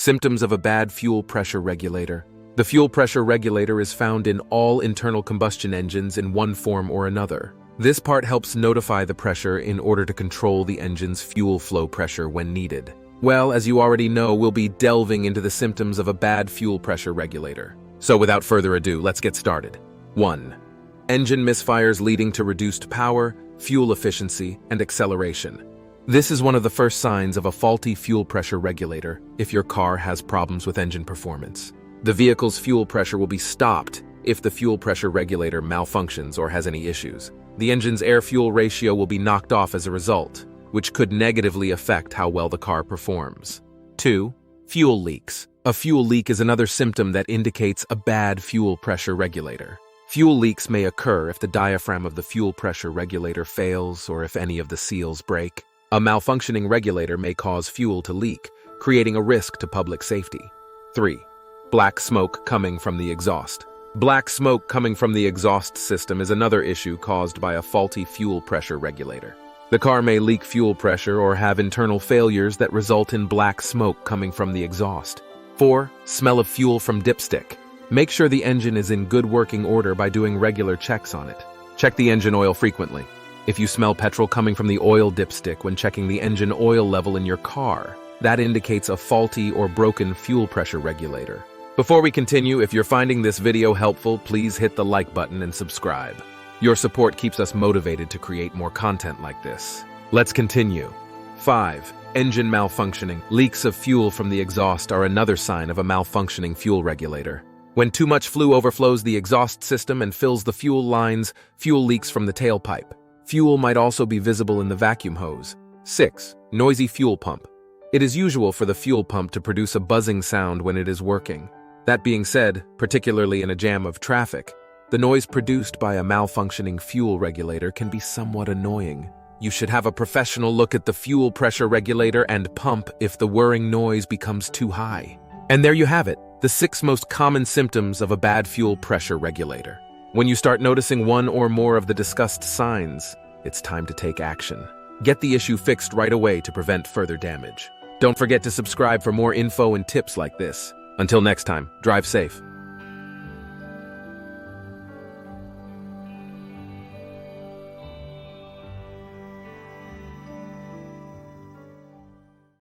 Symptoms of a bad fuel pressure regulator. The fuel pressure regulator is found in all internal combustion engines in one form or another. This part helps notify the pressure in order to control the engine's fuel flow pressure when needed. Well, as you already know, we'll be delving into the symptoms of a bad fuel pressure regulator. So without further ado, let's get started. 1. Engine misfires leading to reduced power, fuel efficiency, and acceleration. This is one of the first signs of a faulty fuel pressure regulator if your car has problems with engine performance. The vehicle's fuel pressure will be stopped if the fuel pressure regulator malfunctions or has any issues. The engine's air-fuel ratio will be knocked off as a result, which could negatively affect how well the car performs. 2. Fuel leaks. A fuel leak is another symptom that indicates a bad fuel pressure regulator. Fuel leaks may occur if the diaphragm of the fuel pressure regulator fails or if any of the seals break. A malfunctioning regulator may cause fuel to leak, creating a risk to public safety. 3. Black smoke coming from the exhaust. Black smoke coming from the exhaust system is another issue caused by a faulty fuel pressure regulator. The car may leak fuel pressure or have internal failures that result in black smoke coming from the exhaust. 4. Smell of fuel from dipstick. Make sure the engine is in good working order by doing regular checks on it. Check the engine oil frequently. If you smell petrol coming from the oil dipstick when checking the engine oil level in your car, that indicates a faulty or broken fuel pressure regulator. Before we continue, if you're finding this video helpful, please hit the like button and subscribe. Your support keeps us motivated to create more content like this. Let's continue. 5. Engine malfunctioning. Leaks of fuel from the exhaust are another sign of a malfunctioning fuel regulator. When too much flue overflows the exhaust system and fills the fuel lines, fuel leaks from the tailpipe. Fuel might also be visible in the vacuum hose. 6. Noisy fuel pump. It is usual for the fuel pump to produce a buzzing sound when it is working. That being said, particularly in a jam of traffic, the noise produced by a malfunctioning fuel regulator can be somewhat annoying. You should have a professional look at the fuel pressure regulator and pump if the whirring noise becomes too high. And there you have it, the 6 most common symptoms of a bad fuel pressure regulator. When you start noticing one or more of the discussed signs, it's time to take action. Get the issue fixed right away to prevent further damage. Don't forget to subscribe for more info and tips like this. Until next time, drive safe.